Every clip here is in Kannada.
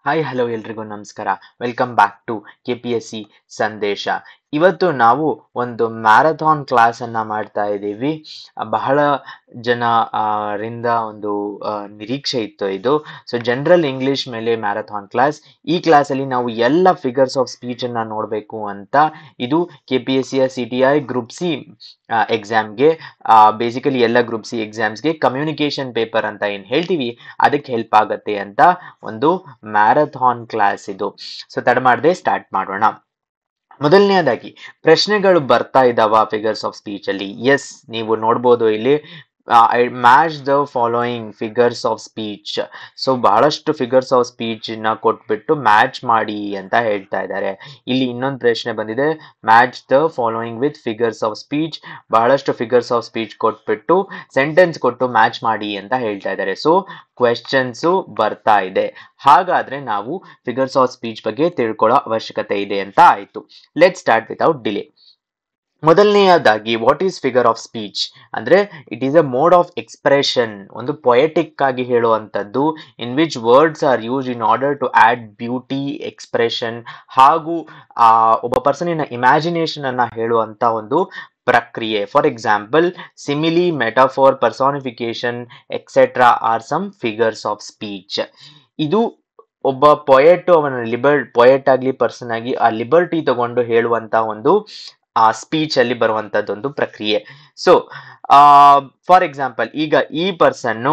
ಹಾಯ್ ಹಲೋ ಎಲ್ರಿಗೂ ನಮಸ್ಕಾರ. ವೆಲ್ಕಮ್ ಬ್ಯಾಕ್ ಟು KPSC ಸಂದೇಶ. ಇವತ್ತು ನಾವು ಒಂದು ಮ್ಯಾರಥಾನ್ ಕ್ಲಾಸ್ ಅನ್ನ ಮಾಡ್ತಾ ಇದ್ದೀವಿ. ಬಹಳ ಜನ ರಿಂದ ಒಂದು ನಿರೀಕ್ಷೆ ಇತ್ತು ಇದು. ಸೊ ಜನರಲ್ ಇಂಗ್ಲಿಷ್ ಮೇಲೆ ಮ್ಯಾರಥಾನ್ ಕ್ಲಾಸ್. ಈ ಕ್ಲಾಸ್ ಅಲ್ಲಿ ನಾವು ಎಲ್ಲ ಫಿಗರ್ಸ್ ಆಫ್ ಸ್ಪೀಚ್ ಅನ್ನ ನೋಡಬೇಕು ಅಂತ. ಇದು KPSC CTI ಗ್ರೂಪ್ ಸಿ ಎಕ್ಸಾಮ್ಗೆ, ಬೇಸಿಕಲಿ ಎಲ್ಲ ಗ್ರೂಪ್ ಸಿ ಎಕ್ಸಾಮ್ಸ್ಗೆ ಕಮ್ಯುನಿಕೇಶನ್ ಪೇಪರ್ ಅಂತ ಏನ್ ಹೇಳ್ತೀವಿ ಅದಕ್ಕೆ ಹೆಲ್ಪ್ ಆಗತ್ತೆ ಅಂತ ಒಂದು ಮ್ಯಾರಥಾನ್ ಕ್ಲಾಸ್ ಇದು. ಸೊ ತಡ ಮಾಡದೆ ಸ್ಟಾರ್ಟ್ ಮಾಡೋಣ. ಮೊದಲನೇದಾಗಿ ಪ್ರಶ್ನೆಗಳು ಬರ್ತಾ ಇದ್ದಾವ ಫಿಗರ್ಸ್ ಆಫ್ ಸ್ಪೀಚ್ ಅಲ್ಲಿ? ಎಸ್, ನೀವು ನೋಡ್ಬೋದು ಇಲ್ಲಿ match the following figures of speech. So ಬಹಳಷ್ಟು ಫಿಗರ್ಸ್ ಆಫ್ ಸ್ಪೀಚ್ ನ ಕೊಟ್ಬಿಟ್ಟು ಮ್ಯಾಚ್ ಮಾಡಿ ಅಂತ ಹೇಳ್ತಾ ಇದ್ದಾರೆ. ಇಲ್ಲಿ ಇನ್ನೊಂದು ಪ್ರಶ್ನೆ ಬಂದಿದೆ, match the following with figures of speech. ಬಹಳಷ್ಟು ಫಿಗರ್ಸ್ ಆಫ್ ಸ್ಪೀಚ್ ಕೊಟ್ಬಿಟ್ಟು ಸೆಂಟೆನ್ಸ್ ಕೊಟ್ಟು ಮ್ಯಾಚ್ ಮಾಡಿ ಅಂತ ಹೇಳ್ತಾ ಇದ್ದಾರೆ. ಸೊ ಕ್ವೆಶ್ಚನ್ಸು ಬರ್ತಾ ಇದೆ. ಹಾಗಾದ್ರೆ ನಾವು ಫಿಗರ್ಸ್ ಆಫ್ ಸ್ಪೀಚ್ ಬಗ್ಗೆ ತಿಳ್ಕೊಳ್ಳೋ ಅವಶ್ಯಕತೆ ಇದೆ ಅಂತ ಆಯ್ತು. Let start without delay. ಮೊದಲನೆಯದಾಗಿ what is figure of speech ಅಂದ್ರೆ it is a mode of expression, ಒಂದು ಪೊಯೆಟಿಕ್ ಆಗಿ ಹೇಳುವಂಥದ್ದು, in which words are use in order to add beauty, expression ಹಾಗೂ ಒಬ್ಬ ಪರ್ಸನಿನ ಇಮ್ಯಾಜಿನೇಷನ್ ಅನ್ನ ಹೇಳುವಂತ ಒಂದು ಪ್ರಕ್ರಿಯೆ. For example, simile, metaphor, personification etcetera are some figures of speech. ಇದು ಒಬ್ಬ ಪೊಯೆಟ್ ಅವನ ಪೊಯೆಟ್ ಆಗ್ಲಿ ಪರ್ಸನ್ ಆಗಿ ಆ ಲಿಬರ್ಟಿ ತಗೊಂಡು ಹೇಳುವಂತ ಒಂದು ಆ ಸ್ಪೀಚ್ ಅಲ್ಲಿ ಬರುವಂತದ್ದೊಂದು ಪ್ರಕ್ರಿಯೆ. ಸೊ ಫಾರ್ ಎಕ್ಸಾಂಪಲ್, ಈಗ ಈ ಪರ್ಸನ್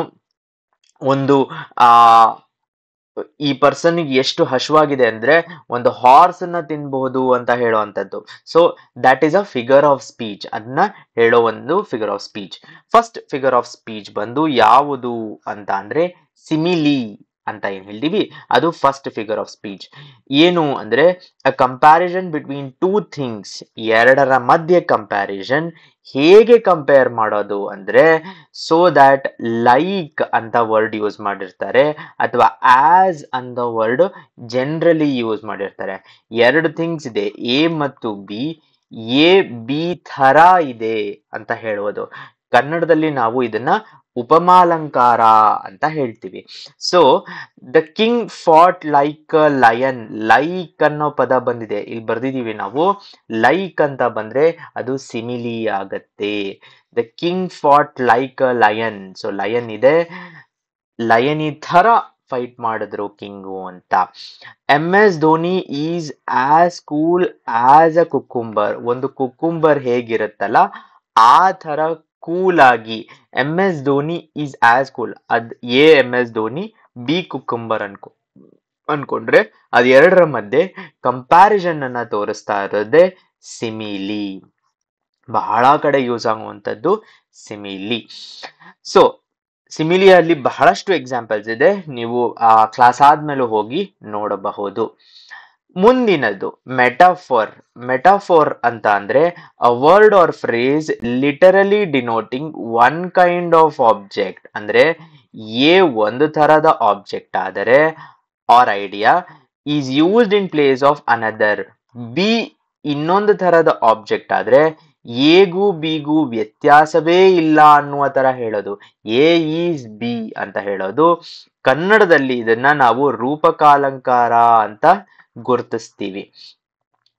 ಒಂದು ಈ ಪರ್ಸನ್ಗೆ ಎಷ್ಟು ಹಶ್ವಾಗಿದೆ ಅಂದ್ರೆ ಒಂದು ಹಾರ್ಸ್ ಅನ್ನ ತಿನ್ಬಹುದು ಅಂತ ಹೇಳುವಂತದ್ದು. So that is a figure of speech. ಅದನ್ನ ಹೇಳೋ ಒಂದು figure of speech. First figure of speech ಬಂದು ಯಾವುದು ಅಂತ ಅಂದ್ರೆ ಸಿಮಿಲಿ ಅಂತ ಏನ್ ಹೇಳ್ತೀವಿ ಅದು ಫಸ್ಟ್ ಫಿಗರ್ ಆಫ್ ಸ್ಪೀಚ್. ಏನು ಅಂದ್ರೆ ಅ ಕಂಪ್ಯಾರಿಸನ್ ಬಿಟ್ವೀನ್ ಟೂ ಥಿಂಗ್ಸ್, ಎರಡರ ಮಧ್ಯೆ ಕಂಪ್ಯಾರಿಸನ್. ಹೇಗೆ ಕಂಪೇರ್ ಮಾಡೋದು ಅಂದ್ರೆ ಸೋ ದ್ಯಾಟ್ ಲೈಕ್ ಅಂತ ವರ್ಡ್ ಯೂಸ್ ಮಾಡಿರ್ತಾರೆ ಅಥವಾ ಆಸ್ ಅಂತ ವರ್ಡ್ ಜನರಲಿ ಯೂಸ್ ಮಾಡಿರ್ತಾರೆ. ಎರಡು ಥಿಂಗ್ಸ್ ಇದೆ, ಎ ಮತ್ತು ಬಿ. ಎ ಬಿ ಥರ ಇದೆ ಅಂತ ಹೇಳುವುದು. ಕನ್ನಡದಲ್ಲಿ ನಾವು ಇದನ್ನ ಉಪಮಾಲಂಕಾರ ಅಂತ ಹೇಳ್ತೀವಿ. So the king fought like a lion. Like ಅನ್ನೋ ಪದ ಬಂದಿದೆ, ಇಲ್ಲಿ ಬರ್ದಿದೀವಿ ನಾವು. ಲೈಕ್ ಅಂತ ಬಂದ್ರೆ ಅದು ಸಿಮಿಲಿ ಆಗತ್ತೆ. The king fought like a lion. So lion ಇದೆ, ಲಯನ್ ಈ ತರ ಫೈಟ್ ಮಾಡಿದ್ರು ಕಿಂಗು ಅಂತ. MS Dhoni is as cool as a cucumber. ಒಂದು ಕುಕ್ಕುಂಬರ್ ಹೇಗಿರುತ್ತಲ್ಲ ಆ ತರ ಕೂಲ್ ಆಗಿ MS Dhoni is as cool. ಅದ್ MS ಧೋನಿ, ಬಿ ಕುಕ್ಕುಂಬರ್ ಅನ್ಕೊಂಡ್ರೆ ಅದ್ ಎರಡರ ಮಧ್ಯೆ ಕಂಪ್ಯಾರಿಸನ್ ಅನ್ನ ತೋರಿಸ್ತಾ ಇರೋದೇ ಸಿಮಿಲಿ. ಬಹಳ ಕಡೆ ಯೂಸ್ ಆಗುವಂತದ್ದು ಸಿಮಿಲಿ. ಸೊ ಸಿಮಿಲಿಯಲ್ಲಿ ಬಹಳಷ್ಟು ಎಕ್ಸಾಂಪಲ್ಸ್ ಇದೆ, ನೀವು ಆ ಕ್ಲಾಸ್ ಆದ್ಮೇಲೆ ಹೋಗಿ ನೋಡಬಹುದು. ಮುಂದಿನದು ಮೆಟಾಫೋರ್. ಮೆಟಾಫೋರ್ ಅಂತ ಅಂದ್ರೆ a word or phrase literally denoting one kind of object. ಅಂದ್ರೆ ಎ ಒಂದು ತರದ ಆಬ್ಜೆಕ್ಟ್ ಆದರೆ or idea is used in place of another. B ಇನ್ನೊಂದು ತರದ ಆಬ್ಜೆಕ್ಟ್ ಆದ್ರೆ ಎಗೂ ಬಿಗೂ ವ್ಯತ್ಯಾಸವೇ ಇಲ್ಲ ಅನ್ನುವ ತರ ಹೇಳೋದು. ಎ ಈಸ್ ಬಿ ಅಂತ ಹೇಳೋದು. ಕನ್ನಡದಲ್ಲಿ ಇದನ್ನ ನಾವು ರೂಪಕಾಲಂಕಾರ ಅಂತ ಗುರುತಿಸ್ತೀವಿ.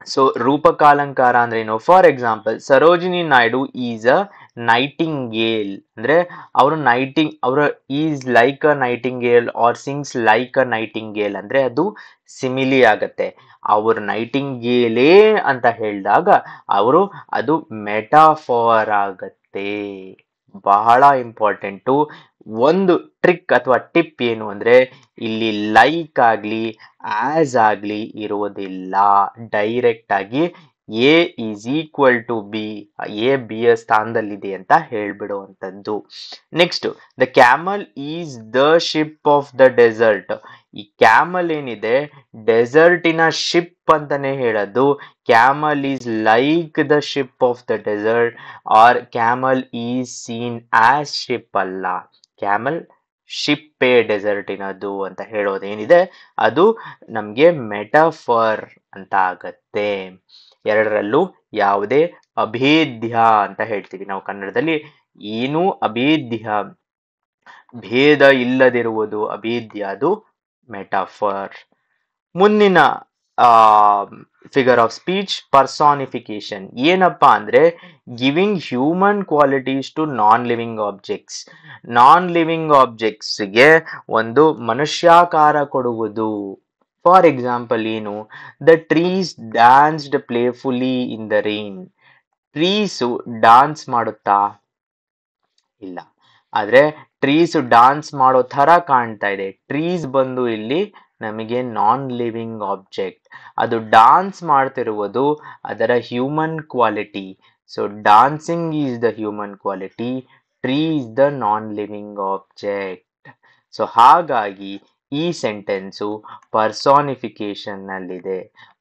ಸೊ ರೂಪಕಾಲಂಕಾರ ಅಂದ್ರೆ ಏನು? For example, Sarojini Naidu is a nightingale ಅಂದ್ರೆ ಅವರು is like a nightingale or sings like a nightingale ಅಂದ್ರೆ ಅದು ಸಿಮಿಲಿ ಆಗತ್ತೆ. ಅವರು ನೈಟಿಂಗೇಲೇ ಅಂತ ಹೇಳಿದಾಗ ಅದು ಮೆಟಾಫಾರ್ ಆಗತ್ತೆ. ಬಹಳ ಇಂಪಾರ್ಟೆಂಟು. ಒಂದು ಟ್ರಿಕ್ ಅಥವಾ ಟಿಪ್ ಏನು ಅಂದ್ರೆ ಇಲ್ಲಿ ಲೈಕ್ ಆಗ್ಲಿ ಆಸ್ ಆಗ್ಲಿ ಇರುವುದಿಲ್ಲ. ಡೈರೆಕ್ಟ್ ಆಗಿ A is equal to B, A B ಯ ಸ್ಥಾನದಲ್ಲಿದೆ ಅಂತ ಹೇಳ್ಬಿಡುವಂಥದ್ದು. Next, the camel is the ship of the desert. ಈ ಕ್ಯಾಮಲ್ ಏನಿದೆ ಡೆಸರ್ಟಿನ ಶಿಪ್ ಅಂತಾನೆ ಹೇಳೋದು. Camel is like the ship of the desert or camel is seen as ship ಅಲ್ಲ. ಕ್ಯಾಮಲ್ ಶಿಪ್ಪೇ ಡೆಸರ್ಟಿನದು ಅಂತ ಹೇಳೋದೇನಿದೆ ಅದು ನಮ್ಗೆ ಮೆಟಾಫರ್ ಅಂತ ಆಗತ್ತೆ. ಎರಡರಲ್ಲೂ ಯಾವುದೇ ಅಭೇದ್ಯ ಅಂತ ಹೇಳ್ತೀವಿ ನಾವು ಕನ್ನಡದಲ್ಲಿ. ಏನು ಅಭೇದ್ಯ, ಭೇದ ಇಲ್ಲದಿರುವುದು ಅಭೇದ್ಯ, ಅದು ಮೆಟಾಫರ್. ಮುಂದಿನ ಫಿಗರ್ ಆಫ್ ಸ್ಪೀಚ್ ಪರ್ಸಾನಿಫಿಕೇಶನ್. ಏನಪ್ಪಾ ಅಂದ್ರೆ giving human qualities to non living objects. Non living ಆಬ್ಜೆಕ್ಟ್ಸ್ಗೆ ಒಂದು ಮನುಷ್ಯಾಕಾರ ಕೊಡುವುದು. ಫಾರ್ ಎಕ್ಸಾಂಪಲ್ ಏನು? The trees danced playfully in the rain. Trees dance ಮಾಡುತ್ತಾ? ಇಲ್ಲ. ಆದ್ರೆ ಟ್ರೀಸ್ ಡಾನ್ಸ್ ಮಾಡೋ ತರ ಕಾಣ್ತಾ ಇದೆ. ಟ್ರೀಸ್ ಬಂದು ಇಲ್ಲಿ ನಮಗೆ ನಾನ್ ಲಿವಿಂಗ್ ಆಬ್ಜೆಕ್ಟ್. ಅದು ಡಾನ್ಸ್ ಮಾಡ್ತಿರುವುದು ಅದರ human quality. So dancing is the human quality, tree is the non living object. So ಹಾಗಾಗಿ ಈ ಸೆಂಟೆನ್ಸು ಪರ್ಸಾನಿಫಿಕೇಶನ್ ನಲ್ಲಿದೆ.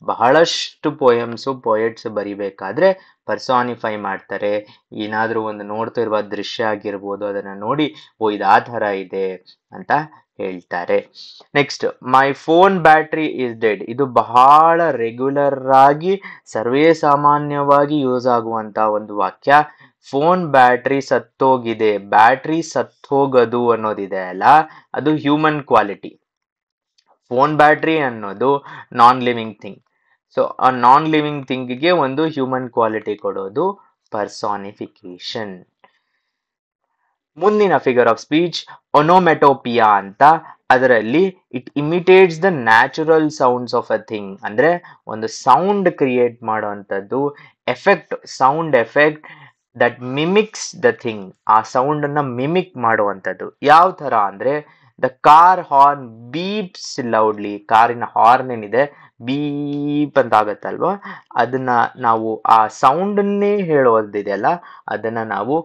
ಬಹಳಷ್ಟು ಪೊಯೆಟ್ಸ್ ಬರಿಬೇಕಾದ್ರೆ ಪರ್ಸಾನಿಫೈ ಮಾಡ್ತಾರೆ. ಏನಾದ್ರೂ ಒಂದು ನೋಡ್ತಿರುವ ದೃಶ್ಯ ಆಗಿರ್ಬೋದು, ಅದನ್ನ ನೋಡಿ ಓ ಇದು ಆ ತರ ಇದೆ ಅಂತ ಹೇಳ್ತಾರೆ. Next, my phone battery is dead. ಇದು ಬಹಳ ರೆಗ್ಯುಲರ್ ಆಗಿ ಸರ್ವೇ ಸಾಮಾನ್ಯವಾಗಿ ಯೂಸ್ ಆಗುವಂತ ಒಂದು ವಾಕ್ಯ. ಫೋನ್ ಬ್ಯಾಟ್ರಿ ಸತ್ತೋಗಿದೆ. ಬ್ಯಾಟ್ರಿ ಸತ್ತೋಗದು ಅನ್ನೋದಿದೆ ಅಲ್ಲ, ಅದು ಹ್ಯೂಮನ್ ಕ್ವಾಲಿಟಿ. ಫೋನ್ ಬ್ಯಾಟ್ರಿ ಅನ್ನೋದು ನಾನ್ ಲಿವಿಂಗ್ ಥಿಂಗ್. ಸೊ ಆ ನಾನ್ ಲಿವಿಂಗ್ ಥಿಂಗ್ಗೆ ಒಂದು ಹ್ಯೂಮನ್ ಕ್ವಾಲಿಟಿ ಕೊಡೋದು ಪರ್ಸಾನಿಫಿಕೇಶನ್. ಮುಂದಿನ ಫಿಗರ್ ಆಫ್ ಸ್ಪೀಚ್ ಒನೋಮೆಟೋಪಿಯಾ ಅಂತ. ಅದರಲ್ಲಿ it imitates the natural sounds of a thing. ಅಂದ್ರೆ ಒಂದು ಸೌಂಡ್ ಕ್ರಿಯೇಟ್ ಮಾಡುವಂಥದ್ದು, effect, sound effect that mimics the thing. ಆ ಸೌಂಡ್ ಅನ್ನ ಮಿಮಿಕ್ ಮಾಡುವಂಥದ್ದು. ಯಾವ ತರ ಅಂದ್ರೆ ದ ಕಾರ್ ಹಾರ್ನ್ ಬೀಪ್ಸ್ ಲೌಡ್ಲಿ. ಕಾರಿನ ಹಾರ್ನ್ ಏನಿದೆ ಬೀಪ್ ಅಂತ ಆಗತ್ತಲ್ವಾ, ಅದನ್ನ ನಾವು ಆ ಸೌಂಡನ್ನೇ ಹೇಳೋದಿದೆಯಲ್ಲ, ಅದನ್ನ ನಾವು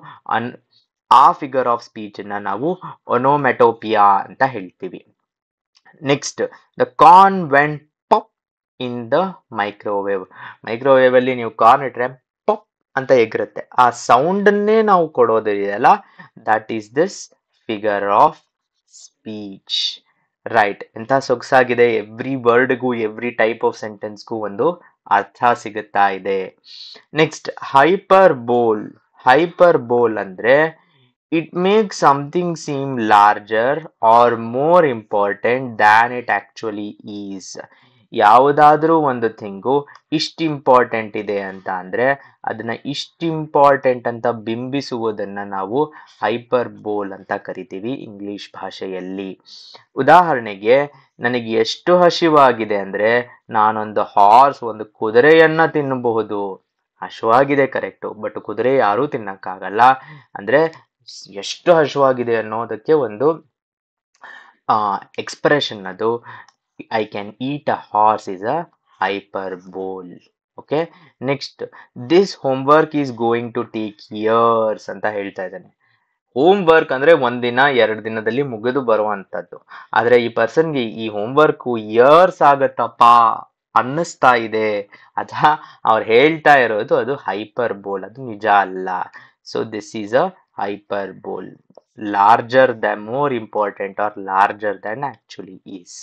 ಆ ಫಿಗರ್ ಆಫ್ ಸ್ಪೀಚ್ ಅನ್ನ ನಾವು ಒನೋಮೆಟೋಪಿಯಾ ಅಂತ ಹೇಳ್ತೀವಿ. Next, the corn vent pop in the microwave. Microwave ಅಲ್ಲಿ ನೀವು ಕಾರ್ನ್ ಇಟ್ರೆ ಪಾಪ್ ಅಂತ ಎಗರುತ್ತೆ. ಆ ಸೌಂಡ್ ಅನ್ನೇ ನಾವು ಕೊಡೋದಿದೆಯಲ್ಲ, that is this figure of speech. Right, ಎಂತ ಸೊಗಸಾಗಿದೆ. ಎವ್ರಿ ವರ್ಡ್ಗೂ ಎವ್ರಿ ಟೈಪ್ ಆಫ್ ಸೆಂಟೆನ್ಸ್ಗೂ ಒಂದು ಅರ್ಥ ಸಿಗುತ್ತಾ ಇದೆ. Next, hyperbole. Hyperbole ಅಂದ್ರೆ it makes something seem larger or more important than it actually is. ಯಾವುದಾದ್ರೂ ಒಂದು ಥಿಂಗು ಇಷ್ಟು ಇಂಪಾರ್ಟೆಂಟ್ ಇದೆ ಅಂತ ಅಂದ್ರೆ ಅದನ್ನ ಇಷ್ಟು ಇಂಪಾರ್ಟೆಂಟ್ ಅಂತ ಬಿಂಬಿಸುವುದನ್ನ ನಾವು ಹೈಪರ್ ಬೋಲ್ ಅಂತ ಕರಿತೀವಿ ಇಂಗ್ಲಿಷ್ ಭಾಷೆಯಲ್ಲಿ. ಉದಾಹರಣೆಗೆ, ನನಗೆ ಎಷ್ಟು ಹಸಿವಾಗಿದೆ ಅಂದ್ರೆ ನಾನೊಂದು ಹಾರ್ಸ್, ಒಂದು ಕುದುರೆಯನ್ನ ತಿನ್ನಬಹುದು. ಹಸಿವಾಗಿದೆ ಕರೆಕ್ಟು, ಬಟ್ ಕುದುರೆ ಯಾರೂ ತಿನ್ನಕ್ಕಾಗಲ್ಲ. ಅಂದ್ರೆ ಎಷ್ಟು ಹಸಿವಾಗಿದೆ ಅನ್ನೋದಕ್ಕೆ ಒಂದು ಎಕ್ಸ್ಪ್ರೆಷನ್ ಅದು. I can eat a horse is a hyperbole. Okay. Next, this homework is going to take years ಅಂತ ಹೇಳ್ತಾ ಇದ್ದಾನೆ. ಹೋಮ್ ವರ್ಕ್ ಅಂದ್ರೆ ಒಂದಿನ 2 ದಿನದಲ್ಲಿ ಮುಗಿದು ಬರುವಂತದ್ದು. ಆದ್ರೆ ಈ ಪರ್ಸನ್ಗೆ ಈ ಹೋಮ್ ವರ್ಕ್ ಇಯರ್ಸ್ ಆಗತ್ತಪ್ಪ ಅನ್ನಿಸ್ತಾ ಇದೆ. ಅದ ಅವ್ರು ಹೇಳ್ತಾ ಇರೋದು ಅದು ಹೈಪರ್ ಬೋಲ್, ಅದು ನಿಜ ಅಲ್ಲ. So this is a hyperbole, larger than, more important or larger than actually is.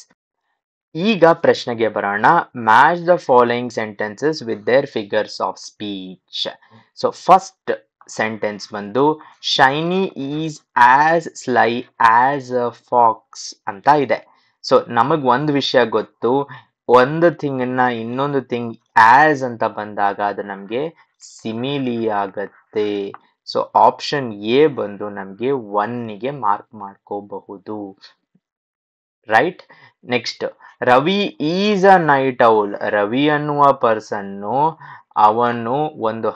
ಈಗ ಪ್ರಶ್ನೆಗೆ ಬರೋಣ. Match the following sentences with their figures of speech. So first sentence ಬಂದು shiny is as sly as a fox ಅಂತ ಇದೆ. ಸೊ ನಮಗ್ ಒಂದು ವಿಷಯ ಗೊತ್ತು, ಒಂದು ಥಿಂಗ್ ಅನ್ನ ಇನ್ನೊಂದು ಥಿಂಗ್ ಆಸ್ ಅಂತ ಬಂದಾಗ ಅದು ನಮ್ಗೆ ಸಿಮಿಲಿ ಆಗತ್ತೆ. ಸೊ ಆಪ್ಷನ್ ಎ ಬಂದು ನಮ್ಗೆ 1ಗೆ ಮಾರ್ಕ್ ಮಾಡ್ಕೋಬಹುದು. Right. Next, Ravi is a night owl. Ravi ಅನ್ನುವ ಪರ್ಸನ್ನು, ಅವನು ಒಂದು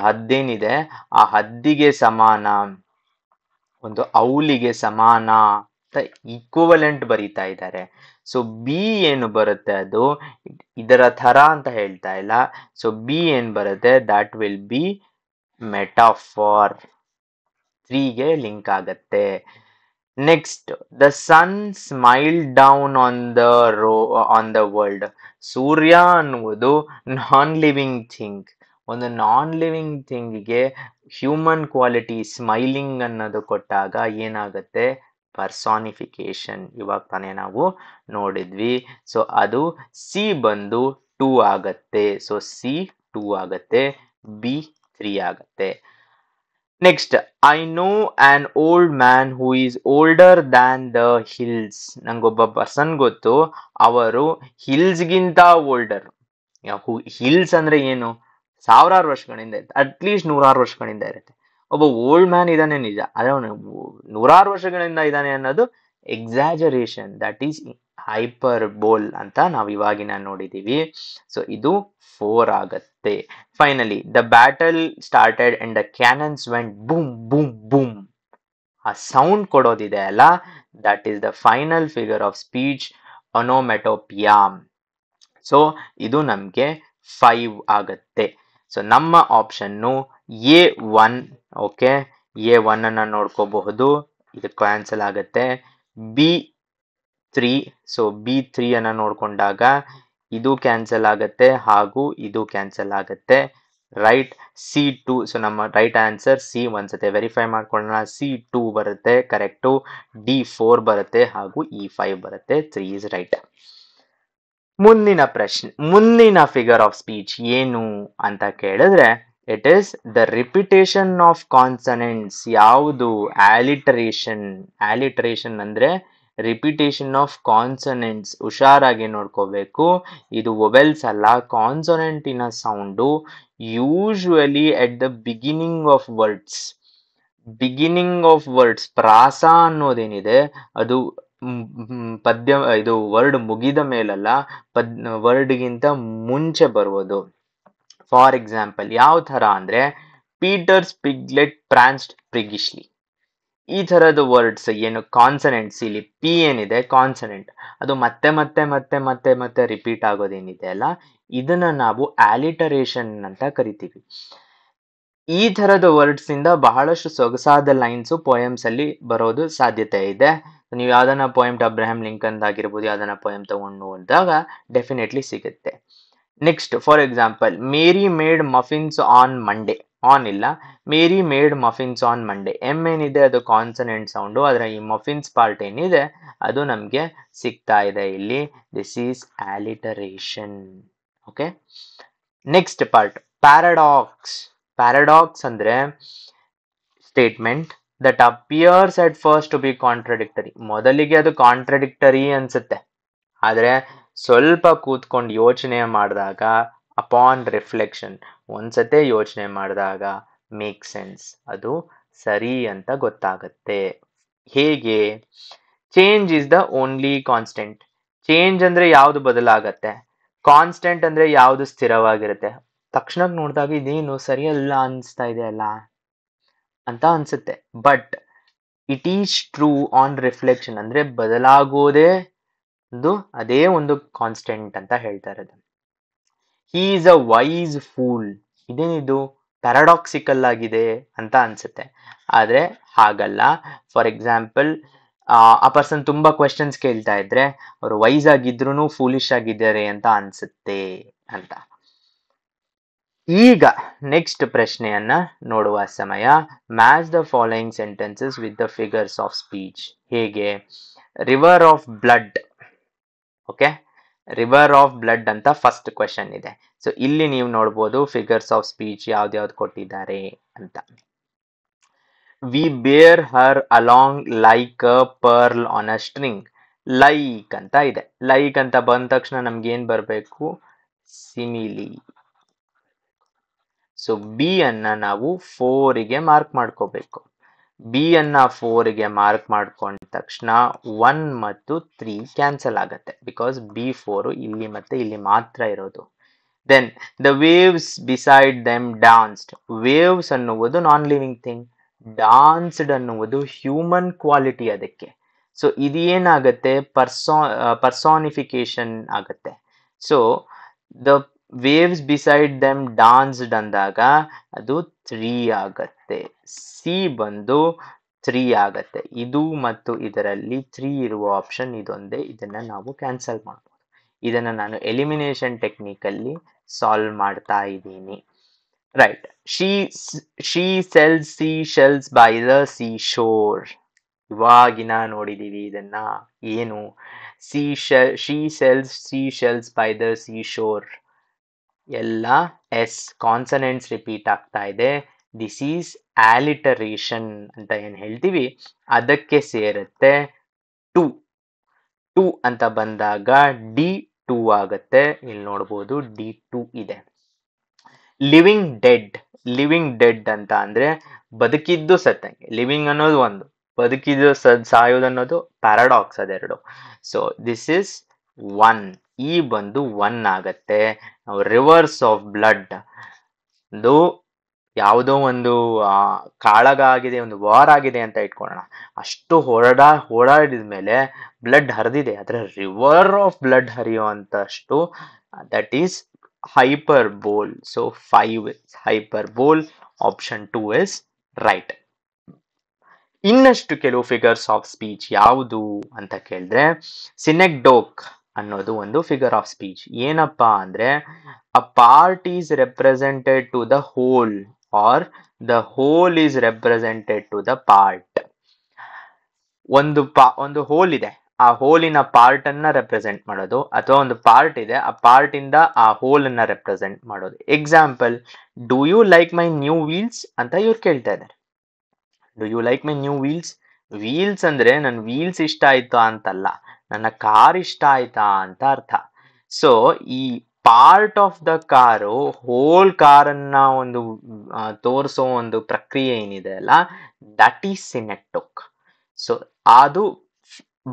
ಹದ್ದೇನಿದೆ ಆ ಹದ್ದಿಗೆ ಸಮಾನ, ಒಂದು ಔಲಿಗೆ ಸಮಾನ ಅಂತ ಈಕ್ವಲೆಂಟ್ ಬರೀತಾ ಇದ್ದಾರೆ. ಸೊ ಬಿ ಏನು ಬರುತ್ತೆ, ಅದು ಇದರ ತರ ಅಂತ ಹೇಳ್ತಾ ಇಲ್ಲ. ಸೊ ಬಿ ಏನ್ ಬರುತ್ತೆ, ದಟ್ ವಿಲ್ ಬಿ ಮೆಟಾಫಾರ್, 3ಗೆ ಲಿಂಕ್ ಆಗತ್ತೆ. Next, the sun smile down on the world. ಸೂರ್ಯ ಅನ್ನುವುದು ನಾನ್ ಲಿವಿಂಗ್ ಥಿಂಗ್. ಒಂದು ನಾನ್ ಲಿವಿಂಗ್ ಥಿಂಗ್ಗೆ ಹ್ಯೂಮನ್ ಕ್ವಾಲಿಟಿ ಸ್ಮೈಲಿಂಗ್ ಅನ್ನೋದು ಕೊಟ್ಟಾಗ ಏನಾಗುತ್ತೆ, ಪರ್ಸಾನಿಫಿಕೇಶನ್. ಇವಾಗ ತಾನೇ ನಾವು ನೋಡಿದ್ವಿ. ಸೊ ಅದು ಸಿ ಬಂದು 2 ಆಗತ್ತೆ. ಸೊ ಸಿ 2 ಆಗತ್ತೆ, ಬಿ 3 ಆಗತ್ತೆ. Next, I know an old man who is older than the hills. ನಂಗೊಬ್ಬ ಪರ್ಸನ್ ಗೊತ್ತು, ಅವರು ಹಿಲ್ಸ್ಗಿಂತ ಓಲ್ಡರ್. ಹಿಲ್ಸ್ ಅಂದ್ರೆ ಏನು? ಸಾವಿರಾರು ವರ್ಷಗಳಿಂದ ಇರುತ್ತೆ, ಅಟ್ಲೀಸ್ಟ್ 100 ವರ್ಷಗಳಿಂದ ಇರುತ್ತೆ. ಒಬ್ಬ ಓಲ್ಡ್ ಮ್ಯಾನ್ ಇದಾನೆ ನಿಜ, ಆದ್ರೆ ಅವನು 100 ವರ್ಷಗಳಿಂದ ಇದ್ದಾನೆ ಅನ್ನೋದು exaggeration, that is hyperbole ಅಂತ ನಾವು ಇವಾಗಿನ ನೋಡಿದೀವಿ. ಸೊ ಇದು 4 ಆಗತ್ತೆ. Finally the battle started and the cannons went boom boom boom. ಆ ಸೌಂಡ್ ಕೊಡೋದಿದೆ ಅಲ್ಲ, that is the final figure of speech, onomatopoeia. So ಇದು ನಮ್ಗೆ 5 ಆಗತ್ತೆ. ಸೊ ನಮ್ಮ ಆಪ್ಷನ್ನು A1. ಓಕೆ, A1 ಅನ್ನ ನೋಡ್ಕೋಬಹುದು, ಇದು ಕ್ಯಾನ್ಸಲ್ ಆಗತ್ತೆ. B3, ಸೊ B3 ಅನ್ನ ನೋಡ್ಕೊಂಡಾಗ ಇದು ಕ್ಯಾನ್ಸಲ್ ಆಗತ್ತೆ ಹಾಗೂ ಇದು ಕ್ಯಾನ್ಸಲ್ ಆಗತ್ತೆ. ರೈಟ್, C2, ಸೊ ನಮ್ಮ ರೈಟ್ ಆನ್ಸರ್ ಸಿ. ಒಂದ್ಸತಿ ವೆರಿಫೈ ಮಾಡ್ಕೊಳ್ಳೋಣ. C2 ಬರುತ್ತೆ ಕರೆಕ್ಟು, D4 ಬರುತ್ತೆ ಹಾಗೂ E5 ಬರುತ್ತೆ. 3 ಇಸ್ ರೈಟ್. ಮುಂದಿನ ಪ್ರಶ್ನೆ, ಮುಂದಿನ ಫಿಗರ್ ಆಫ್ ಸ್ಪೀಚ್ ಏನು ಅಂತ ಕೇಳಿದ್ರೆ, it is the repetition of consonants. ಯಾವುದು? ಆಲಿಟರೇಷನ್. ಆಲಿಟರೇಷನ್ ಅಂದ್ರೆ ರಿಪಿಟೇಷನ್ ಆಫ್ ಕಾನ್ಸನೆಂಟ್ಸ್. ಹುಷಾರಾಗಿ ನೋಡ್ಕೋಬೇಕು, ಇದು ವೊವೆಲ್ಸ್ ಅಲ್ಲ, ಕಾನ್ಸನೆಂಟಿನ sound. Usually at the beginning of words. Beginning of words, ಪ್ರಾಸ ಅನ್ನೋದೇನಿದೆ ಅದು ಪದ್ಯ, ಇದು ವರ್ಡ್ ಮುಗಿದ ಮೇಲಲ್ಲ, ವರ್ಡ್ಗಿಂತ ಮುಂಚೆ ಬರುವುದು. ಫಾರ್ ಎಕ್ಸಾಂಪಲ್ ಯಾವ ತರ ಅಂದ್ರೆ, ಪೀಟರ್ಸ್ ಪಿಗ್ಲೆಟ್ ಪ್ರಾನ್ಸ್ಡ್ ಪ್ರಿಗಿಶ್ಲಿ. ಈ ತರದ ವರ್ಡ್ಸ್ ಏನು ಕಾನ್ಸನೆಂಟ್ಸ್, ಇಲ್ಲಿ ಪಿ ಏನಿದೆ ಕಾನ್ಸನೆಂಟ್, ಅದು ಮತ್ತೆ ಮತ್ತೆ ಮತ್ತೆ ಮತ್ತೆ ಮತ್ತೆ ರಿಪೀಟ್ ಆಗೋದೇನಿದೆ ಅಲ್ಲ, ಇದನ್ನ ನಾವು ಆಲಿಟರೇಷನ್ ಅಂತ ಕರಿತೀವಿ. ಈ ತರದ ವರ್ಡ್ಸ್ ಇಂದ ಬಹಳಷ್ಟು ಸೊಗಸಾದ ಲೈನ್ಸ್ ಪೋಯಮ್ಸ್ ಅಲ್ಲಿ ಬರೋದು ಸಾಧ್ಯತೆ ಇದೆ. ನೀವು ಯಾವ್ದನ್ನ ಪೋಯಮ್ ಅಬ್ರಹಾಂ ಲಿಂಕನ್ ಆಗಿರ್ಬೋದು, ಯಾವ್ದನ್ನ ಪೋಯಮ್ ತಗೊಂಡು ನೋಡಿದಾಗ ಡೆಫಿನೆಟ್ಲಿ ಸಿಗುತ್ತೆ. Next, for example, Mary made muffins on Monday. On ಇಲ್ಲ, Mary made muffins on Monday. M ಏನಿದೆ ಅದು ಕಾನ್ಸನೆಂಟ್ ಸೌಂಡು, ಆದ್ರೆ ಈ ಮಫಿನ್ಸ್ ಪಾರ್ಟ್ ಏನಿದೆ ಅದು ನಮ್ಗೆ ಸಿಗ್ತಾ ಇದೆ ಇಲ್ಲಿ. This is alliteration. Okay, next part, paradox. Paradox ಅಂದ್ರೆ statement that appears at first to be contradictory. ಮೊದಲಿಗೆ ಅದು ಕಾಂಟ್ರಡಿಕ್ಟರಿ ಅನ್ಸುತ್ತೆ, ಆದ್ರೆ ಸ್ವಲ್ಪ ಕೂತ್ಕೊಂಡು ಯೋಚನೆ ಮಾಡಿದಾಗ, ಅಪಾನ್ ರಿಫ್ಲೆಕ್ಷನ್, ಒಂದ್ಸತೆ ಯೋಚನೆ ಮಾಡಿದಾಗ ಮೇಕ್ ಸೆನ್ಸ್, ಅದು ಸರಿ ಅಂತ ಗೊತ್ತಾಗತ್ತೆ. ಹೇಗೆ? Change is the only constant. Change ಅಂದ್ರೆ ಯಾವ್ದು ಬದಲಾಗತ್ತೆ, ಕಾನ್ಸ್ಟೆಂಟ್ ಅಂದ್ರೆ ಯಾವ್ದು ಸ್ಥಿರವಾಗಿರುತ್ತೆ. ತಕ್ಷಣ ನೋಡಿದಾಗ ಇದೇನು ಸರಿಯಲ್ಲ ಅನ್ಸ್ತಾ ಇದೆ ಅಲ್ಲ ಅಂತ ಅನ್ಸುತ್ತೆ, but it is true on reflection. ಅಂದ್ರೆ ಬದಲಾಗೋದೇ ಅದೇ ಒಂದು ಕಾನ್ಸ್ಟೆಂಟ್ ಅಂತ ಹೇಳ್ತಾ ಇರೋದು. He is a wise fool. ಇದೇನಿದು ಪ್ಯಾರಾಡಾಕ್ಸಿಕಲ್ ಆಗಿದೆ ಅಂತ ಅನ್ಸುತ್ತೆ, ಆದ್ರೆ ಹಾಗಲ್ಲ. ಫಾರ್ ಎಕ್ಸಾಂಪಲ್, ಆ ಪರ್ಸನ್ ತುಂಬಾ ಕ್ವೆಶನ್ಸ್ ಕೇಳ್ತಾ ಇದ್ರೆ ಅವರು ವೈಸ್ ಆಗಿದ್ರು ಫೂಲಿಶ್ ಆಗಿದ್ದಾರೆ ಅಂತ ಅನ್ಸುತ್ತೆ ಅಂತ. ಈಗ ನೆಕ್ಸ್ಟ್ ಪ್ರಶ್ನೆಯನ್ನ ನೋಡುವ ಸಮಯ. Match the following sentences with the figures of speech. ಹೇಗೆ? River of blood. Okay, river of blood ಅಂತ ಫಸ್ಟ್ ಕ್ವೆಶನ್ ಇದೆ. ಸೊ ಇಲ್ಲಿ ನೀವು ನೋಡ್ಬೋದು ಫಿಗರ್ಸ್ ಆಫ್ ಸ್ಪೀಚ್ ಯಾವ್ದ್ಯಾವ್ದು ಕೊಟ್ಟಿದ್ದಾರೆ ಅಂತ. We bear her along like a pearl on a string. Like ಅಂತ ಇದೆ. ಲೈಕ್ ಅಂತ ಬಂದ ತಕ್ಷಣ ನಮ್ಗೆ ಏನ್ ಬರ್ಬೇಕು? ಸಿಮಿಲಿ. ಸೊ ಬಿ ಅನ್ನ ನಾವು 4ಗೆ ಮಾರ್ಕ್ ಮಾಡ್ಕೋಬೇಕು. ಬಿ ಅನ್ನ 4ಗೆ ಮಾರ್ಕ್ ಮಾಡ್ಕೊಂಡ ತಕ್ಷಣ 1 ಮತ್ತು 3 ಕ್ಯಾನ್ಸಲ್ ಆಗತ್ತೆ, ಬಿಕಾಸ್ B4 ಇಲ್ಲಿ ಮತ್ತೆ ಇಲ್ಲಿ ಮಾತ್ರ ಇರೋದು. Then the waves beside them danced. Waves ಅನ್ನುವುದು ನಾನ್ ಲಿವಿಂಗ್ ಥಿಂಗ್, ಡಾನ್ಸ್ಡ್ ಅನ್ನುವುದು ಹ್ಯೂಮನ್ ಕ್ವಾಲಿಟಿ ಅದಕ್ಕೆ. ಸೊ ಇದೇನಾಗತ್ತೆ? ಪರ್ಸಾನಿಫಿಕೇಶನ್ ಆಗತ್ತೆ. So the waves beside them danced ಅಂದಾಗ ಅದು 3 ಆಗತ್ತೆ. ಸಿ ಬಂದು 3 ಆಗತ್ತೆ. ಇದು ಮತ್ತು ಇದರಲ್ಲಿ 3 ಇರುವ ಆಪ್ಷನ್ ಇದೊಂದೇ, ಇದನ್ನ ನಾವು ಕ್ಯಾನ್ಸಲ್ ಮಾಡ್ಬೋದು. ಇದನ್ನ ನಾನು ಎಲಿಮಿನೇಷನ್ ಟೆಕ್ನಿಕ್ ಅಲ್ಲಿ ಸಾಲ್ವ್ ಮಾಡ್ತಾ ಇದ್ದೀನಿ. Right, she sells sea shells by the sea shore. ಇವಾಗಿನ ನೋಡಿದೀವಿ ಇದನ್ನ. ಏನು? She sells sea shells by the sea shore. ಎಲ್ಲ ಎಸ್ ಕಾನ್ಸನೆಂಟ್ಸ್ ರಿಪೀಟ್ ಆಗ್ತಾ ಇದೆ. ದಿಸ್ ಈಸ್ ಆಲಿಟರೇಷನ್ ಅಂತ ಏನ್ ಹೇಳ್ತೀವಿ ಅದಕ್ಕೆ ಸೇರುತ್ತೆ ಟು. ಟು ಅಂತ ಬಂದಾಗ ಡಿ ಟು ಆಗುತ್ತೆ. ಇಲ್ಲಿ ನೋಡ್ಬೋದು D2 ಇದೆ. Living dead. ಲಿವಿಂಗ್ ಡೆಡ್ ಅಂತ ಅಂದ್ರೆ ಬದುಕಿದ್ದು ಸತ್ತಂಗೆ. ಲಿವಿಂಗ್ ಅನ್ನೋದು ಒಂದು, ಬದುಕಿದ್ದು ಸಾಯೋದು ಅನ್ನೋದು ಪ್ಯಾರಾಡಾಕ್ಸ್ ಅದೆರಡು. So this is one. ಈ ಬಂದು ಒನ್ ಆಗತ್ತೆ. ರಿವರ್ಸ್ ಆಫ್ ಬ್ಲಡ್, ಒಂದು ಯಾವುದೋ ಒಂದು ಕಾಳಗ ಆಗಿದೆ, ಒಂದು ವಾರ್ ಆಗಿದೆ ಅಂತ ಇಟ್ಕೊಳ್ಳೋಣ. ಅಷ್ಟು ಓಡಾಡಿದ ಮೇಲೆ ಬ್ಲಡ್ ಹರಿದಿದೆ, ಅದರ ರಿವರ್ ಆಫ್ ಬ್ಲಡ್ ಹರಿಯೋ ಅಂತಷ್ಟು, that is hyperbole. So 5 is hyperbole. Option 2 is right. ಇನ್ನಷ್ಟು ಕೆಲವು ಫಿಗರ್ಸ್ ಆಫ್ ಸ್ಪೀಚ್ ಯಾವುದು ಅಂತ ಕೇಳಿದ್ರೆ, ಸಿನೆಕ್ಡೋಕ್ ಅನ್ನೋದು ಒಂದು ಫಿಗರ್ ಆಫ್ ಸ್ಪೀಚ್. ಏನಪ್ಪಾ ಅಂದ್ರೆ, a part is represented to the whole or the whole is represented to the part. ಒಂದು ಹೋಲ್ ಇದೆ, ಆ ಹೋಲಿನ ಪಾರ್ಟ್ ಅನ್ನ ರೆಪ್ರೆಸೆಂಟ್ ಮಾಡೋದು, ಅಥವಾ ಒಂದು ಪಾರ್ಟ್ ಇದೆ, ಆ ಪಾರ್ಟ್ ಇಂದ ಆ ಹೋಲ್ ಅನ್ನ ರೆಪ್ರೆಸೆಂಟ್ ಮಾಡೋದು. Example, do you like my new wheels ಅಂತ ಇವ್ರು ಕೇಳ್ತಾ ಇದ್ದಾರೆ. Do you like my new wheels? Wheels ಅಂದ್ರೆ ನನ್ನ ವೀಲ್ಸ್ ಇಷ್ಟ ಆಯ್ತಾ ಅಂತಲ್ಲ, ನನ್ನ ಕಾರ್ ಇಷ್ಟ ಆಯ್ತಾ ಅಂತ ಅರ್ಥ. ಸೊ ಈ part of the car, whole ಕಾರನ್ನ ಒಂದು ತೋರಿಸೋ ಒಂದು ಪ್ರಕ್ರಿಯೆ ಏನಿದೆ ಅಲ್ಲ, ದಟ್ ಈಸ್ ಸಿನೆಕ್ಟೋಕ್. ಸೊ ಅದು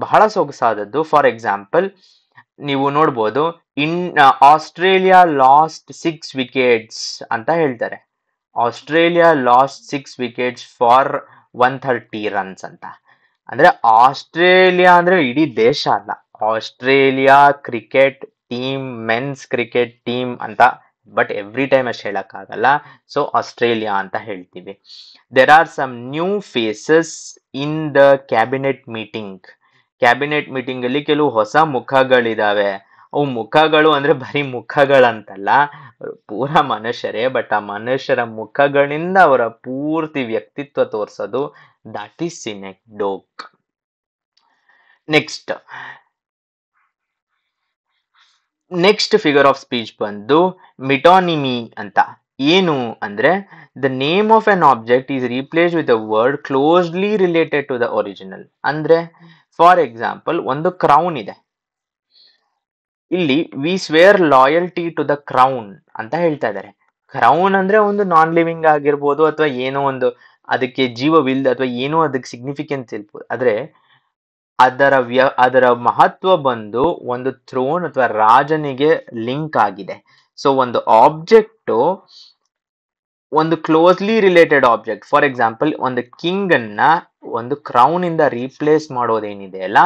ಬಹಳ ಸೊಗಸಾದದ್ದು. ಫಾರ್ ಎಕ್ಸಾಂಪಲ್, ನೀವು ನೋಡ್ಬೋದು, ಆಸ್ಟ್ರೇಲಿಯಾ ಲಾಸ್ಟ್ 6 ವಿಕೆಟ್ಸ್ ಅಂತ ಹೇಳ್ತಾರೆ. Australia lost 6 wickets for 130 runs ಅಂತ. ಅಂದ್ರೆ ಆಸ್ಟ್ರೇಲಿಯಾ ಅಂದ್ರೆ ಇಡೀ ದೇಶ ಅಲ್ಲ, Australia cricket team, men's cricket team ಅಂತ. ಬಟ್ ಎವ್ರಿ ಟೈಮ್ ಅಷ್ಟು ಹೇಳಕ್ಕಾಗಲ್ಲ, ಸೊ ಆಸ್ಟ್ರೇಲಿಯಾ ಅಂತ ಹೇಳ್ತೀವಿ. There are some new faces in the cabinet meeting. Cabinet meeting ಅಲ್ಲಿ ಕೆಲವು ಹೊಸ ಮುಖಗಳಿದಾವೆ. ಅವು ಮುಖಗಳು ಅಂದ್ರೆ ಬರೀ ಮುಖಗಳಂತಲ್ಲ, ಪೂರಾ ಮನುಷ್ಯರೇ. ಬಟ್ ಆ ಮನುಷ್ಯರ ಮುಖಗಳಿಂದ ಅವರ ಪೂರ್ತಿ ವ್ಯಕ್ತಿತ್ವ ತೋರಿಸೋದು, that is synecdoche. Next figure of speech ಬಂದು ಮಿಟೋನಿಮಿ ಅಂತ. ಏನು ಅಂದ್ರೆ, the name of an object is replace with a word closely related to the original. ಅಂದ್ರೆ ಫಾರ್ ಎಕ್ಸಾಂಪಲ್, ಒಂದು ಕ್ರೌನ್ ಇದೆ, ಇಲ್ಲಿ we swear loyalty to the crown ಅಂತ ಹೇಳ್ತಾ ಇದ್ದಾರೆ. ಕ್ರೌನ್ ಅಂದ್ರೆ ಒಂದು ನಾನ್ ಲಿವಿಂಗ್ ಆಗಿರ್ಬೋದು, ಅಥವಾ ಏನೋ ಒಂದು ಅದಕ್ಕೆ ಜೀವವಿಲ್ದ, ಅಥವಾ ಏನೋ ಅದಕ್ಕೆ ಸಿಗ್ನಿಫಿಕೆನ್ಸ್ ಇರ್ಬೋದು. ಆದ್ರೆ ಅದರ ಮಹತ್ವ ಬಂದು ಒಂದು ಥ್ರೋನ್ ಅಥವಾ ರಾಜನಿಗೆ ಲಿಂಕ್ ಆಗಿದೆ. ಸೊ ಒಂದು ಆಬ್ಜೆಕ್ಟ್, ಒಂದು closely related object, for example ಒಂದು ಕಿಂಗ್ ಅನ್ನ ಒಂದು ಕ್ರೌನ್ ಇಂದ ರೀಪ್ಲೇಸ್ ಮಾಡೋದೇನಿದೆ ಅಲ್ಲ,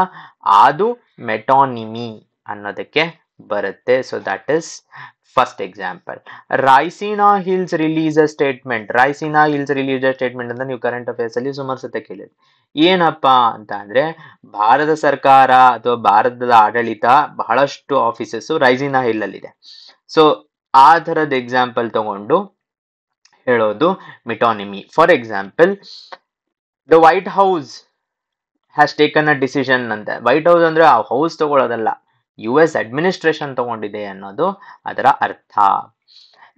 ಅದು ಮೆಟಾನಿಮಿ ಅನ್ನೋದಕ್ಕೆ ಬರುತ್ತೆ. So that is first example. Raisina hills release a statement. Raisina hills release a statement ಅಂತ ನೀವು ಕರೆಂಟ್ ಅಫೇರ್ಸ್ ಅಲ್ಲಿ ಸುಮಾರು ಸತ ಕೇಳಿದ್ರಿ. ಏನಪ್ಪಾ ಅಂತ ಅಂದ್ರೆ, ಭಾರತ ಸರ್ಕಾರ ಅಥವಾ ಭಾರತದ ಆಡಳಿತ ಬಹಳಷ್ಟು ಆಫೀಸಸ್ ರೈಸಿನಾ ಹಿಲ್ ಅಲ್ಲಿ ಇದೆ. ಸೊ ಆ ತರದ ಎಕ್ಸಾಂಪಲ್ ತಗೊಂಡು ಹೇಳೋದು metonymy. For example, the White House has taken a decision ಅಂತ. ವೈಟ್ ಹೌಸ್ ಅಂದ್ರೆ ಆ ಹೌಸ್ ತಗೊಳ್ಳೋದಲ್ಲ, US ಅಡ್ಮಿನಿಸ್ಟ್ರೇಷನ್ ತಗೊಂಡಿದೆ ಅನ್ನೋದು ಅದರ ಅರ್ಥ.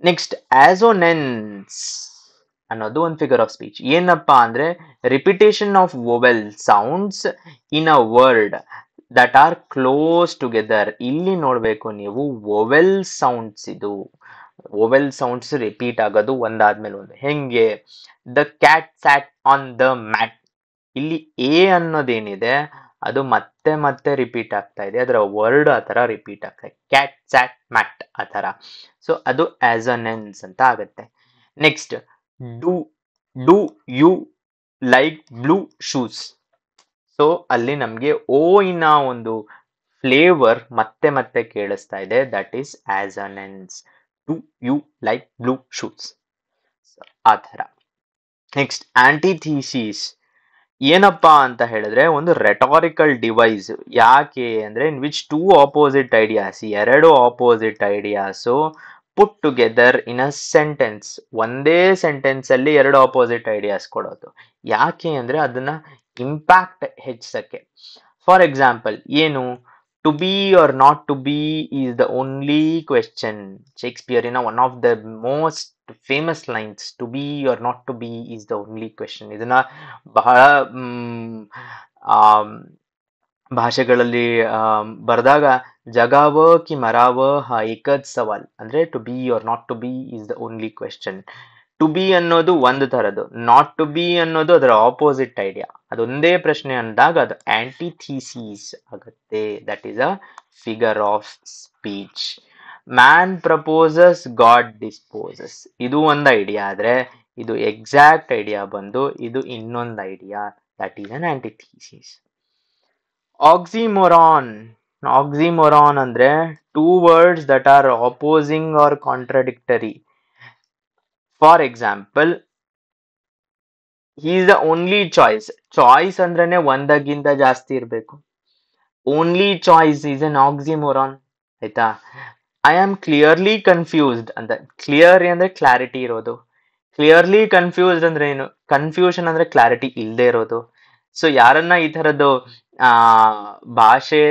ನೆಕ್ಸ್ಟ್, ಆಸೋನೆನ್ಸ್ ಅನ್ನೋದು ಒಂದು ಫಿಗರ್ ಆಫ್ ಸ್ಪೀಚ್. ಏನಪ್ಪಾ ಅಂದ್ರೆ, repetition of vowel sounds in a word that are close together. ಇಲ್ಲಿ ನೋಡ್ಬೇಕು ನೀವು, ವೊವೆಲ್ ಸೌಂಡ್ಸ್, ಇದು ವೊವೆಲ್ ಸೌಂಡ್ಸ್ ರಿಪೀಟ್ ಆಗೋದು ಒಂದಾದ್ಮೇಲೆ ಒಂದು. ಹೆಂಗೆ, the cat sat on the mat. ಇಲ್ಲಿ ಎ ಅನ್ನೋದೇನಿದೆ ಅದು ಮತ್ತೆ ಮತ್ತೆ ರಿಪೀಟ್ ಆಗ್ತಾ ಇದೆ, ಅದರ ವರ್ಡ್ ಆ ತರ ರಿಪೀಟ್ ಆಗ್ತಾ ಇದೆ, ಕ್ಯಾಟ್ ಸ್ಯಾಟ್ ಮ್ಯಾಟ್ ಆ ತರ. ಸೊ ಅದು ಆಸೋನೆನ್ಸ್ ಅಂತ ಆಗುತ್ತೆ. Next, do you like blue shoes. So ಅಲ್ಲಿ ನಮ್ಗೆ ಓ ಇನ ಒಂದು ಫ್ಲೇವರ್ ಮತ್ತೆ ಮತ್ತೆ ಕೇಳಿಸ್ತಾ ಇದೆ, that is assonance. Do you like blue shoes, ಆ ತರ. Next, antithesis. ಏನಪ್ಪಾ ಅಂತ ಹೇಳಿದ್ರೆ, ಒಂದು ರೆಟಾರಿಕಲ್ ಡಿವೈಸ್. ಯಾಕೆ ಅಂದ್ರೆ, in which two opposite ideas, ಎರಡು opposite ideas put together in a sentence. ಒಂದೇ ಸೆಂಟೆನ್ಸ್ ಅಲ್ಲಿ ಎರಡು ಆಪೋಸಿಟ್ ಐಡಿಯಾಸ್ ಕೊಡೋದು. ಯಾಕೆ ಅಂದ್ರೆ ಅದನ್ನ ಇಂಪ್ಯಾಕ್ಟ್ ಹೆಚ್ಚಿಸಕ್ಕೆ. ಫಾರ್ ಎಕ್ಸಾಂಪಲ್, ಏನು, To be or not to be is the only question. Shakespeare, one of the most famous lines, to be or not to be is the only question. ಇದನ್ನ ಬಹಳ ಆಮ್, ಭಾಷೆಗಳಲ್ಲಿ ಬರೆದಾಗ ಜಗಾವ ಕಿ ಮರಾವ ಹ ಏಕದ್ ಸವಾಲ್ ಅಂದ್ರೆ to be or not to be is the only question. To be ಅನ್ನೋದು ಒಂದು ತರದ್ದು, ನಾಟ್ ಟು ಬಿ ಅನ್ನೋದು ಅದರ ಆಪೋಸಿಟ್ ಐಡಿಯಾ. ಅದೊಂದೇ ಪ್ರಶ್ನೆ ಅಂದಾಗ ಅದು ಆಂಟಿಥೀಸಿಸ್ ಆಗುತ್ತೆ. That is a figure of speech. Man proposes god disposes, ಇದು ಒಂದು ಐಡಿಯಾ ಆದ್ರೆ ಇದು ಎಕ್ಸಾಕ್ಟ್ ಐಡಿಯಾ ಬಂದು ಇದು ಇನ್ನೊಂದು idea. That is an antithesis. Oxymoron. Oxymoron ಅಂದ್ರೆ two words that are opposing or contradictory. For example, he is the only choice. Choice ಅಂದ್ರೇನೆ ಒಂದಕ್ಕಿಂತ ಜಾಸ್ತಿ ಇರಬೇಕು. Only choice is an oxymoron. ಆಯ್ತಾ? ಐ ಆಮ್ ಕ್ಲಿಯರ್ಲಿ ಕನ್ಫ್ಯೂಸ್ಡ್ ಅಂತ. ಕ್ಲಿಯರ್ ಅಂದ್ರೆ ಕ್ಲಾರಿಟಿ ಇರೋದು. ಕ್ಲಿಯರ್ಲಿ ಕನ್ಫ್ಯೂಸ್ಡ್ ಅಂದ್ರೆ ಏನು? ಕನ್ಫ್ಯೂಷನ್ ಅಂದ್ರೆ ಕ್ಲಾರಿಟಿ ಇಲ್ಲದೆ ಇರೋದು. ಸೊ ಯಾರನ್ನ ಈ ತರದ್ದು ಭಾಷೆ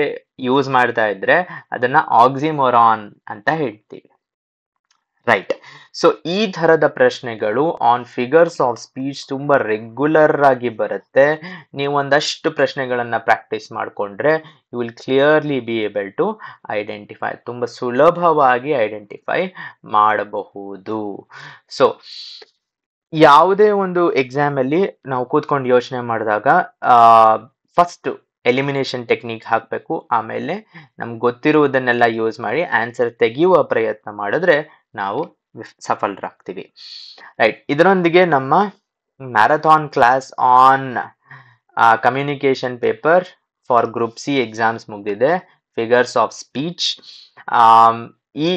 ಯೂಸ್ ಮಾಡ್ತಾ ಇದ್ರೆ ಅದನ್ನ ಆಕ್ಸಿಮೊರಾನ್ ಅಂತ ಹೇಳ್ತೀವಿ. ರೈಟ್. ಸೊ ಈ ತರದ ಪ್ರಶ್ನೆಗಳು ಆನ್ ಫಿಗರ್ಸ್ ಆಫ್ ಸ್ಪೀಚ್ ತುಂಬಾ ರೆಗ್ಯುಲರ್ ಆಗಿ ಬರುತ್ತೆ. ನೀವು ಒಂದಷ್ಟು ಪ್ರಶ್ನೆಗಳನ್ನ ಪ್ರಾಕ್ಟೀಸ್ ಮಾಡಿಕೊಂಡ್ರೆ you will clearly be able to identify, ತುಂಬಾ ಸುಲಭವಾಗಿ ಐಡೆಂಟಿಫೈ ಮಾಡಬಹುದು. ಸೊ ಯಾವುದೇ ಒಂದು ಎಕ್ಸಾಮ್ ಅಲ್ಲಿ ನಾವು ಕೂತ್ಕೊಂಡು ಯೋಚನೆ ಮಾಡಿದಾಗ ಫಸ್ಟ್ ಎಲಿಮಿನೇಷನ್ ಟೆಕ್ನಿಕ್ ಹಾಕಬೇಕು. ಆಮೇಲೆ ನಮ್ಗೆ ಗೊತ್ತಿರುವುದನ್ನೆಲ್ಲ ಯೂಸ್ ಮಾಡಿ ಆನ್ಸರ್ ತೆಗೆಯುವ ಪ್ರಯತ್ನ ಮಾಡಿದ್ರೆ ನಾವು ಸಫಲರಾಗ್ತೀವಿ. ರೈಟ್. ಇದರೊಂದಿಗೆ ನಮ್ಮ marathon class on communication paper for group C exams ಮುಗಿದಿದೆ. Figures of speech. ಈ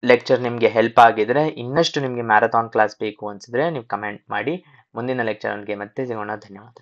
ಲೆಕ್ಚರ್ ನಿಮಗೆ ಹೆಲ್ಪ್ ಆಗಿದ್ರೆ, ಇನ್ನಷ್ಟು ನಿಮಗೆ ಮ್ಯಾರಥಾನ್ ಕ್ಲಾಸ್ ಬೇಕು ಅನ್ಸಿದ್ರೆ ನೀವು ಕಮೆಂಟ್ ಮಾಡಿ. ಮುಂದಿನ ಲೆಕ್ಚರ್ಗೆ ಮತ್ತೆ ಸಿಗೋಣ. ಧನ್ಯವಾದ.